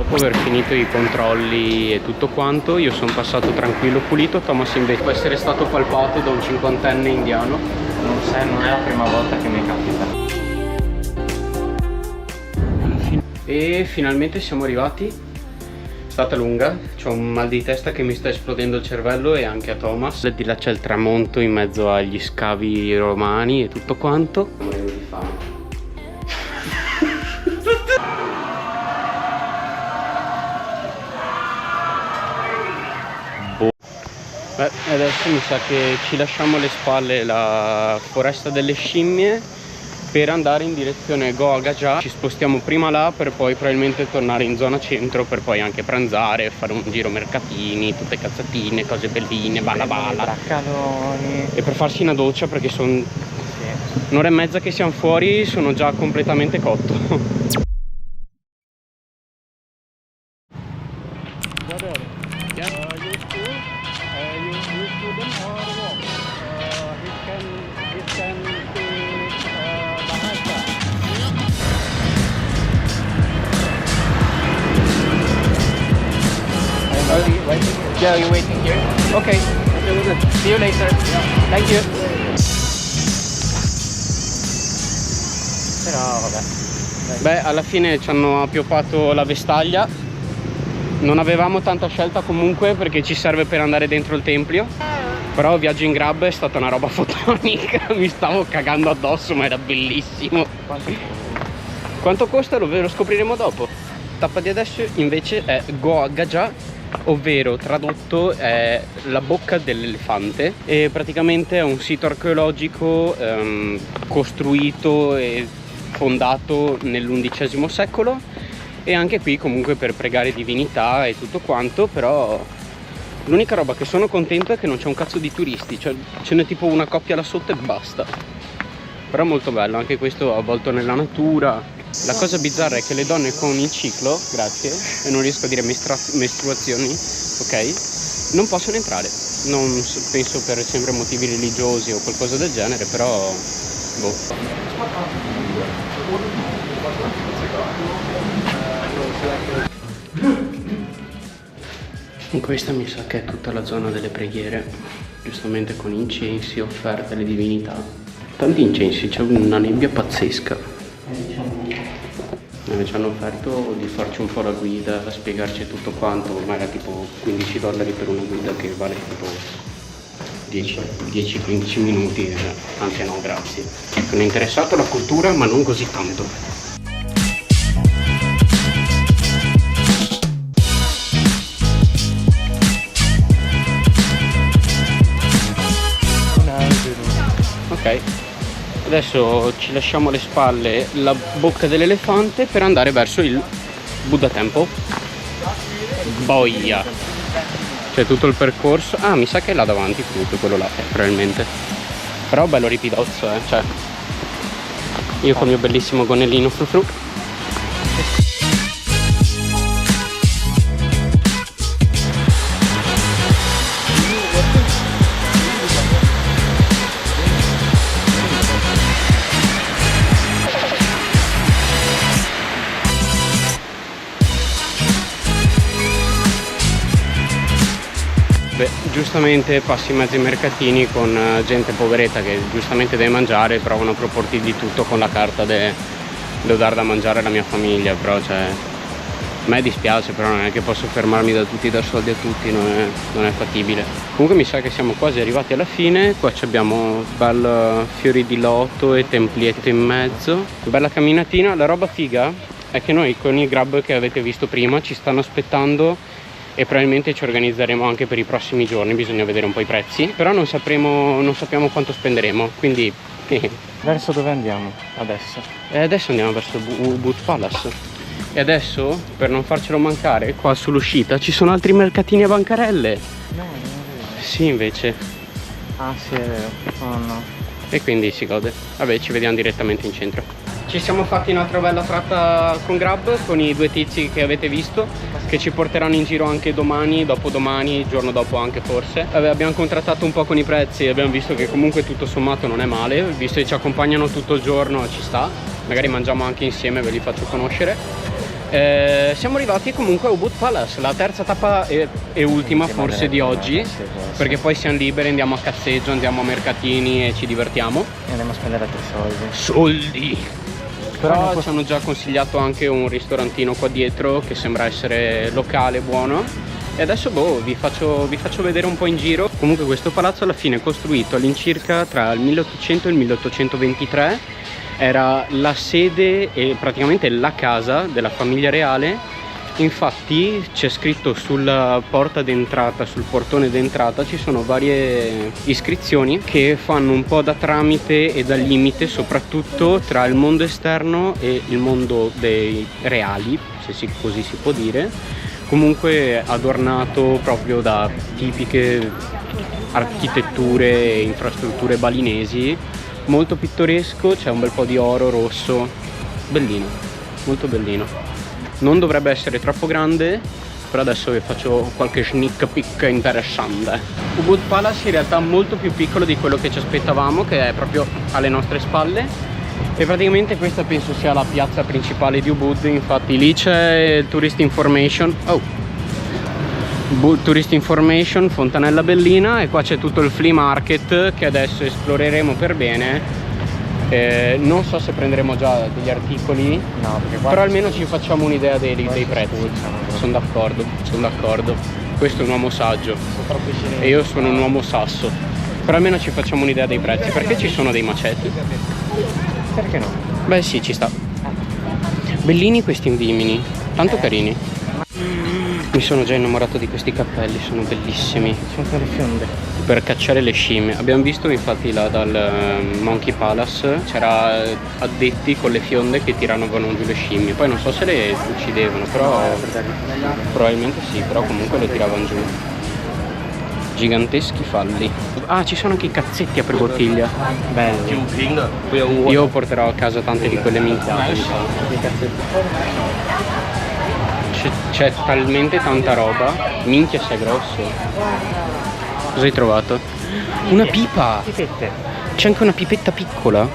dopo aver finito i controlli e tutto quanto, io sono passato tranquillo pulito. Thomas invece può essere stato palpato da un cinquantenne indiano. Non è la prima volta che mi capita. E finalmente siamo arrivati. È stata lunga, c'ho un mal di testa che mi sta esplodendo il cervello, e anche a Thomas. Di là c'è il tramonto in mezzo agli scavi romani e tutto quanto. Morivo di fame. Beh, adesso mi sa che ci lasciamo alle spalle la foresta delle scimmie per andare in direzione Goa Gajah. Ci spostiamo prima là per poi probabilmente tornare in zona centro per poi anche pranzare, fare un giro mercatini, tutte cazzatine, cose belline, balla balla, Braccanoni. e per farsi una doccia perché sono un'ora e mezza che siamo fuori, sono già completamente cotto. Yeah, you're waiting here? Okay. See you later. Thank you. Però vabbè. Beh, alla fine ci hanno appioppato la vestaglia. Non avevamo tanta scelta comunque perché ci serve per andare dentro il tempio. Però il viaggio in Grab è stata una roba fotonica. Mi stavo cagando addosso, ma era bellissimo. Quanto costa lo scopriremo dopo. Tappa di adesso invece è Goa Gajah, ovvero tradotto è la bocca dell'elefante, e praticamente è un sito archeologico costruito e fondato nell'XI secolo, e anche qui comunque per pregare divinità e tutto quanto. Però l'unica roba che sono contento è che non c'è un cazzo di turisti, cioè ce n'è tipo una coppia là sotto e basta. Però molto bello anche questo, avvolto nella natura. La cosa bizzarra è che le donne con il ciclo, grazie, e non riesco a dire mestruazioni, ok, non possono entrare. Non penso per sempre motivi religiosi o qualcosa del genere, però boh. In questa mi sa che è tutta la zona delle preghiere, giustamente con incensi offerte alle divinità. Tanti incensi, c'è una nebbia pazzesca. Ci hanno offerto di farci un po' la guida, a spiegarci tutto quanto, ma era tipo $15 per una guida che vale tipo 10-15 minuti, anche no, grazie. Sono interessato alla cultura, ma non così tanto. Ok. Adesso ci lasciamo alle spalle la bocca dell'elefante per andare verso il Buddha Temple. Boia! C'è tutto il percorso. Ah, mi sa che è là davanti tutto quello là, probabilmente. Però bello ripidozzo, cioè. Io con il mio bellissimo gonnellino frufru. Beh, giustamente passi in mezzo ai mercatini con gente poveretta che giustamente deve mangiare, provano a proporti di tutto con la carta devo dare da mangiare alla mia famiglia, però cioè a me dispiace, però non è che posso fermarmi da tutti, dar soldi a tutti, non è fattibile. Comunque mi sa che siamo quasi arrivati alla fine. Qua abbiamo bel fiori di loto e templietto in mezzo, bella camminatina. La roba figa è che noi con il Grab che avete visto prima ci stanno aspettando e probabilmente ci organizzeremo anche per i prossimi giorni, bisogna vedere un po' i prezzi, però non sappiamo quanto spenderemo, quindi Verso dove andiamo adesso? adesso andiamo verso Ubud Palace. E adesso, per non farcelo mancare, qua sull'uscita ci sono altri mercatini a bancarelle. No, non è vero. Sì, invece. Ah sì, è vero. Oh no. E quindi si gode. Vabbè, ci vediamo direttamente in centro. Ci siamo fatti un'altra bella tratta con Grab, con i due tizi che avete visto, che ci porteranno in giro anche domani, dopodomani, il giorno dopo anche forse. Abbiamo contrattato un po' con i prezzi e abbiamo visto che comunque tutto sommato non è male, visto che ci accompagnano tutto il giorno ci sta. Magari mangiamo anche insieme, ve li faccio conoscere. Siamo arrivati comunque a Ubud Palace, la terza tappa e ultima forse di oggi, perché poi siamo liberi, andiamo a cazzeggio, andiamo a mercatini e ci divertiamo. E andiamo a spendere altri soldi. Soldi! Però ci hanno già consigliato anche un ristorantino qua dietro che sembra essere locale, buono. E adesso vi faccio vedere un po' in giro. Comunque questo palazzo alla fine è costruito all'incirca tra il 1800 e il 1823. Era la sede e praticamente la casa della famiglia reale. Infatti c'è scritto sulla porta d'entrata, sul portone d'entrata, ci sono varie iscrizioni che fanno un po' da tramite e da limite soprattutto tra il mondo esterno e il mondo dei reali, se così si può dire. Comunque adornato proprio da tipiche architetture e infrastrutture balinesi, molto pittoresco, c'è un bel po' di oro rosso, bellino, molto bellino. Non dovrebbe essere troppo grande, però adesso vi faccio qualche sneak peek interessante. Ubud Palace in realtà è molto più piccolo di quello che ci aspettavamo, che è proprio alle nostre spalle. E praticamente questa penso sia la piazza principale di Ubud, infatti lì c'è il Tourist Information, Tourist Information, Fontanella Bellina, e qua c'è tutto il flea market che adesso esploreremo per bene. Non so se prenderemo già degli articoli, No, perché qua però almeno ci facciamo un'idea dei prezzi. Sono d'accordo. Questo è un uomo saggio e io sono un uomo sasso, però almeno ci facciamo un'idea dei prezzi, perché ci sono dei macetti. Perché no? Beh sì, ci sta. Bellini questi vimini, tanto carini. Mi sono già innamorato di questi cappelli, sono bellissimi. Sono per le fionde. Per cacciare le scimmie. Abbiamo visto infatti là dal Monkey Palace, c'era addetti con le fionde che tiravano giù le scimmie. Poi non so se le uccidevano, però probabilmente sì, però comunque le tiravano giù. Giganteschi falli. Ah, ci sono anche i cazzetti a prebottiglia. Belli. Io porterò a casa tante di quelle minchiate. C'è talmente tanta roba. Minchia, sei grosso. Cosa hai trovato? Una pipa. Pipette. C'è anche una pipetta piccola.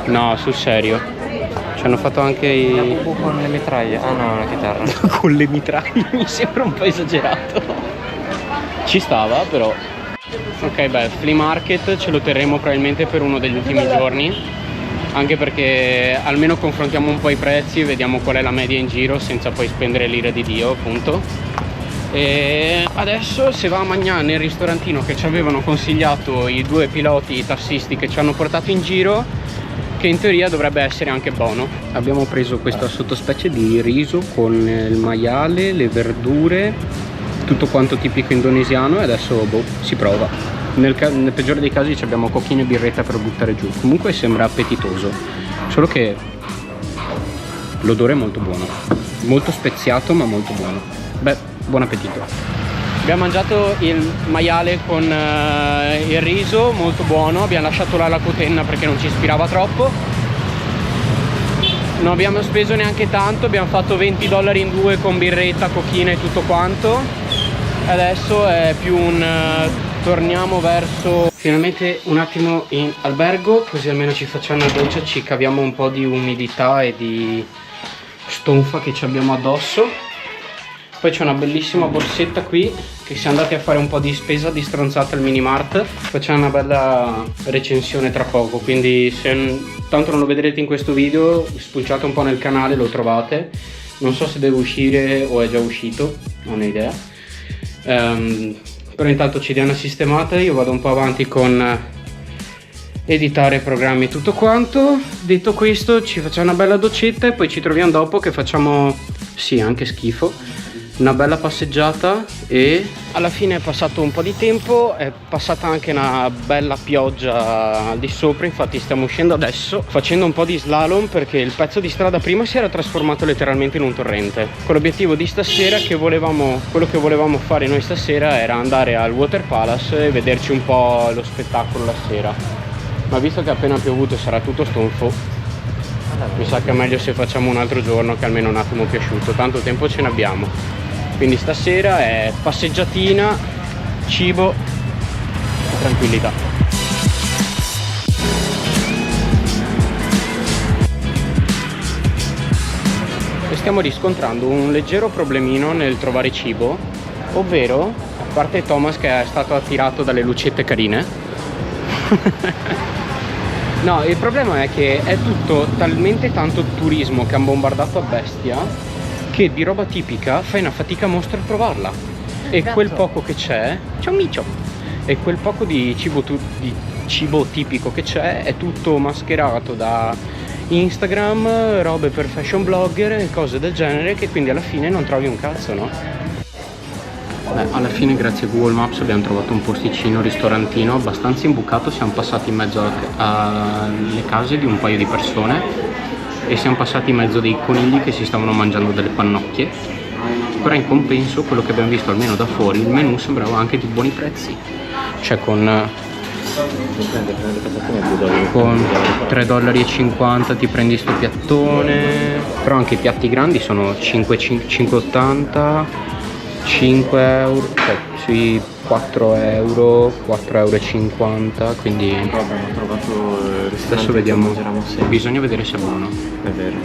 No, sul serio. Ci hanno fatto anche i... Con le mitraglie. Ah no, la chitarra. Con le mitraglie mi sembra un po' esagerato. Ci stava però. Ok, beh, flea market ce lo terremo probabilmente per uno degli ultimi giorni, anche perché almeno confrontiamo un po' i prezzi e vediamo qual è la media in giro senza poi spendere l'ira di Dio, appunto. E adesso se va a mangiare nel ristorantino che ci avevano consigliato i due piloti tassisti che ci hanno portato in giro, che in teoria dovrebbe essere anche buono. Abbiamo preso questa sottospecie di riso con il maiale, le verdure, tutto quanto tipico indonesiano, e adesso si prova. Nel peggiore dei casi abbiamo cocchino e birretta per buttare giù. Comunque sembra appetitoso, solo che l'odore è molto buono, molto speziato ma molto buono. Beh, buon appetito. Abbiamo mangiato il maiale con il riso, molto buono. Abbiamo lasciato là la cotenna perché non ci ispirava troppo. Non abbiamo speso neanche tanto, abbiamo fatto $20 in due con birretta, cocchina e tutto quanto. Adesso è più un torniamo verso finalmente un attimo in albergo, così almeno ci facciamo una doccia, ci caviamo un po' di umidità e di stonfa che ci abbiamo addosso. Poi c'è una bellissima borsetta qui, che siamo andati a fare un po' di spesa di stronzata al Minimart. Facciamo una bella recensione tra poco, quindi se tanto non lo vedrete in questo video, spulciate un po' nel canale, lo trovate. Non so se deve uscire o è già uscito, non ho idea. Però intanto ci diamo una sistemata, io vado un po' avanti con editare programmi e tutto quanto. Detto questo, ci facciamo una bella doccetta e poi ci troviamo dopo che facciamo, sì, anche schifo, una bella passeggiata. E alla fine è passato un po' di tempo, è passata anche una bella pioggia al di sopra, infatti stiamo uscendo adesso facendo un po' di slalom perché il pezzo di strada prima si era trasformato letteralmente in un torrente. Con l'obiettivo di stasera quello che volevamo fare noi stasera era andare al Water Palace e vederci un po' lo spettacolo la sera, ma visto che ha appena piovuto e sarà tutto stonfo, mi sa che è meglio se facciamo un altro giorno che almeno un attimo più asciutto, tanto tempo ce ne abbiamo. Quindi stasera è passeggiatina, cibo e tranquillità. stiamo riscontrando un leggero problemino nel trovare cibo, ovvero, a parte Thomas che è stato attirato dalle lucette carine, no, il problema è che è tutto talmente tanto turismo che hanno bombardato a bestia che di roba tipica fai una fatica mostra a trovarla. E quel poco che c'è, c'è un micio, e quel poco di cibo tipico che c'è è tutto mascherato da Instagram, robe per fashion blogger e cose del genere, che quindi alla fine non trovi un cazzo, no? Beh, alla fine grazie a Google Maps abbiamo trovato un posticino, ristorantino abbastanza imbucato. Siamo passati in mezzo alle case di un paio di persone e siamo passati in mezzo dei conigli che si stavano mangiando delle pannocchie. Però in compenso quello che abbiamo visto almeno da fuori, il menù sembrava anche di buoni prezzi, cioè con $3,50 ti prendi sto piattone, però anche i piatti grandi sono 5,80, 5 euro, cioè sui 4 euro, 4,50 euro, quindi abbiamo trovato adesso vediamo, bisogna vedere se è buono. È vero,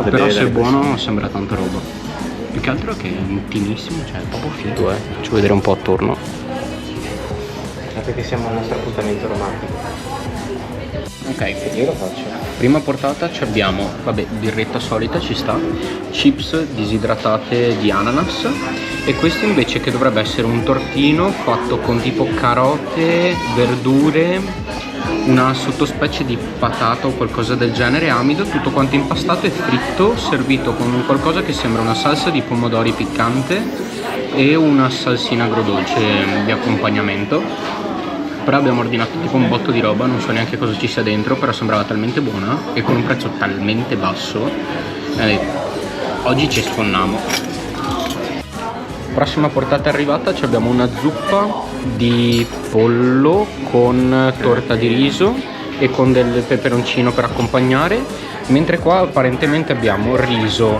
però se è buono sembra tanta roba. Più che altro che è intimissimo, cioè è proprio figo, Faccio vedere un po' attorno. Perché siamo al nostro appuntamento romantico. Ok, Io lo faccio. prima portata ci abbiamo, vabbè, birretta solita ci sta, chips disidratate di ananas, e questo invece che dovrebbe essere un tortino fatto con tipo carote, verdure, una sottospecie di patata o qualcosa del genere, amido, tutto quanto impastato e fritto, servito con qualcosa che sembra una salsa di pomodori piccante e una salsina agrodolce di accompagnamento. Però abbiamo ordinato tipo un botto di roba, non so neanche cosa ci sia dentro, però sembrava talmente buona e con un prezzo talmente basso, oggi ci sfonniamo. Prossima portata arrivata abbiamo una zuppa di pollo con torta di riso e con del peperoncino per accompagnare, mentre qua apparentemente abbiamo riso,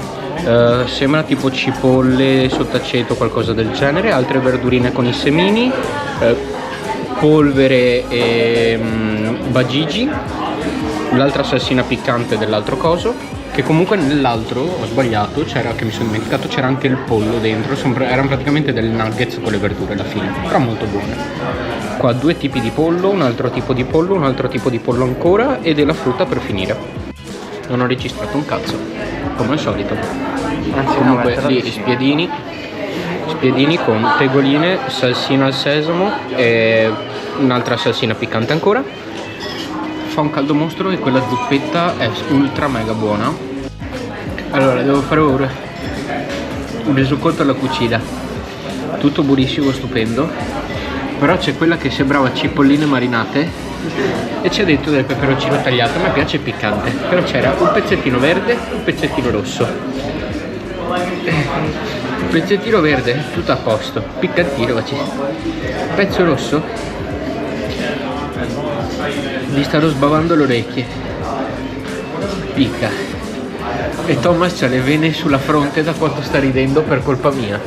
sembra tipo cipolle sott'aceto, qualcosa del genere, altre verdurine con i semini, polvere e bagigi, l'altra salsina piccante dell'altro coso, che comunque nell'altro, ho sbagliato, c'era, che mi sono dimenticato, c'era anche il pollo dentro, erano praticamente delle nuggets con le verdure alla fine, però molto buone. Qua 2 tipi di pollo, un altro tipo di pollo, un altro tipo di pollo ancora e della frutta per finire. Non ho registrato un cazzo, come al solito. Anzi, comunque no, lì spiedini con tegoline, salsina al sesamo e un'altra salsina piccante ancora. Fa un caldo mostro e quella zuppetta è ultra mega buona. Allora devo fare ora un resoconto alla cucina, tutto buonissimo, stupendo, però c'è quella che sembrava cipolline marinate e c'è dentro del peperoncino tagliato. A me piace piccante, però c'era un pezzettino verde e un pezzettino rosso. Il pezzettino verde tutto a posto, piccantino, ma pezzo rosso gli stanno sbavando le orecchie, picca, e Thomas c'ha le vene sulla fronte da quanto sta ridendo per colpa mia,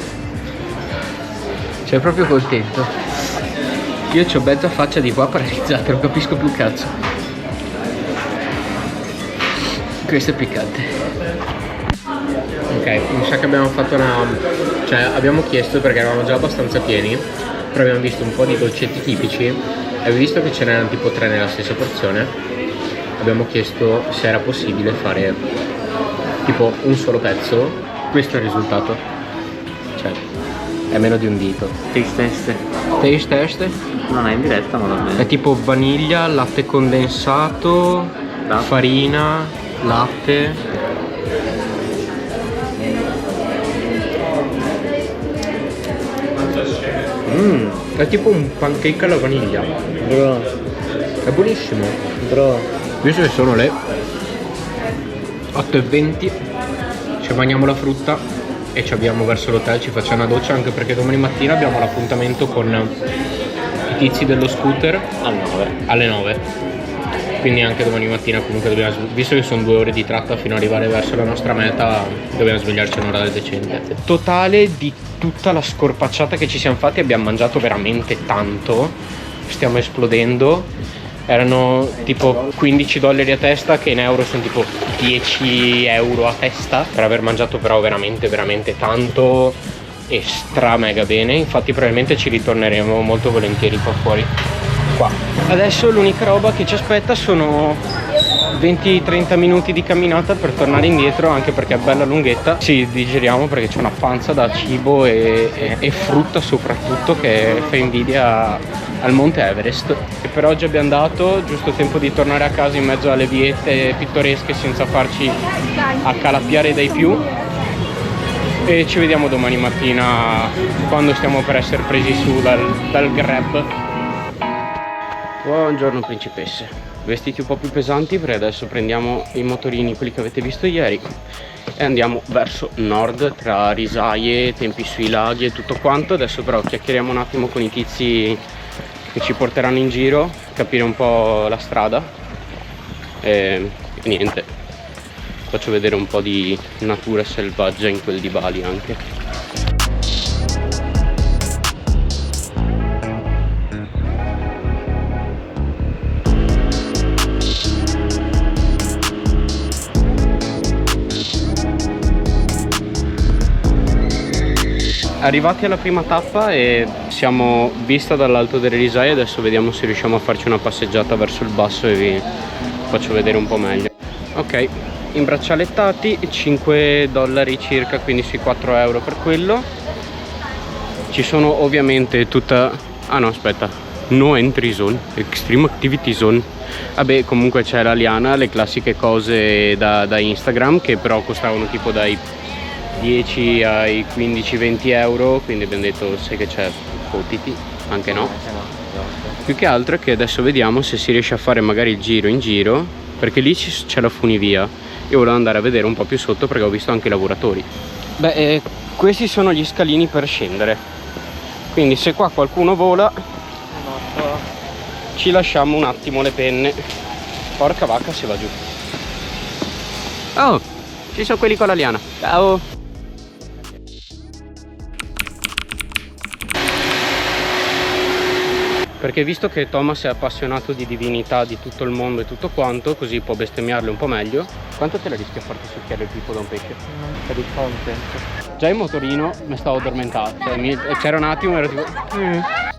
cioè è proprio contento. Io c'ho mezza faccia di qua paralizzata, non capisco più un cazzo. Questo è piccante. Ok, mi sa che abbiamo fatto abbiamo chiesto, perché eravamo già abbastanza pieni, però abbiamo visto un po' di dolcetti tipici e visto che ce n'erano tipo 3 nella stessa porzione, abbiamo chiesto se era possibile fare tipo un solo pezzo. Questo è il risultato, cioè è meno di un dito. Taste test? Non è in diretta, ma va bene. È tipo vaniglia, latte condensato, farina, latte. È tipo un pancake alla vaniglia. Bro, È buonissimo. bro. Visto che sono le 8:20, ci mangiamo la frutta e ci abbiamo verso l'hotel, ci facciamo una doccia, anche perché domani mattina abbiamo l'appuntamento con i tizi dello scooter alle 9. Quindi anche domani mattina comunque dobbiamo, visto che sono 2 ore di tratta fino ad arrivare verso la nostra meta, dobbiamo svegliarci a un'ora decente. Totale di tutta la scorpacciata che ci siamo fatti, abbiamo mangiato veramente tanto, stiamo esplodendo. erano tipo 15 dollari a testa, che in euro sono tipo 10 euro a testa, per aver mangiato però veramente veramente tanto e stra mega bene. Infatti probabilmente ci ritorneremo molto volentieri qua fuori. Qua adesso l'unica roba che ci aspetta sono 20-30 minuti di camminata per tornare indietro, anche perché è bella lunghetta. Ci digeriamo perché c'è una panza da cibo e frutta soprattutto, che fa invidia al Monte Everest. E per oggi abbiamo dato giusto tempo di tornare a casa in mezzo alle viette pittoresche senza farci accalappiare dai più, e ci vediamo domani mattina quando stiamo per essere presi su dal Grab. Buongiorno principesse, vestiti un po' più pesanti perché adesso prendiamo i motorini, quelli che avete visto ieri, e andiamo verso nord tra risaie, tempi sui laghi e tutto quanto. Adesso però chiacchieriamo un attimo con i tizi che ci porteranno in giro, capire un po' la strada e niente, faccio vedere un po' di natura selvaggia in quel di Bali anche. Arrivati alla prima tappa e siamo vista dall'alto delle risaie. Adesso vediamo se riusciamo a farci una passeggiata verso il basso e vi faccio vedere un po' meglio. Ok, imbraccialettati, 5 dollari circa, quindi sui 4 euro per quello. Ci sono ovviamente tutta... ah no, aspetta, no entry zone, extreme activity zone. Vabbè, comunque c'è la liana, le classiche cose da Instagram, che però costavano tipo dai 10 ai 15-20 euro, quindi abbiamo detto sai che c'è, fottiti, anche no. Più che altro è che adesso vediamo se si riesce a fare magari il giro in giro, perché lì c'è la funivia. Io volevo andare a vedere un po' più sotto perché ho visto anche i lavoratori. Beh, questi sono gli scalini per scendere, quindi se qua qualcuno vola ci lasciamo un attimo le penne. Porca vacca, si va giù. Oh, ci sono quelli con la liana. Ciao. Perché visto che Thomas è appassionato di divinità di tutto il mondo e tutto quanto, così può bestemmiarle un po' meglio. Quanto te la rischi a farti succhiare il pipo da un pesce? Non per il content. Già in motorino mi stavo addormentando, cioè, c'era un attimo e ero tipo...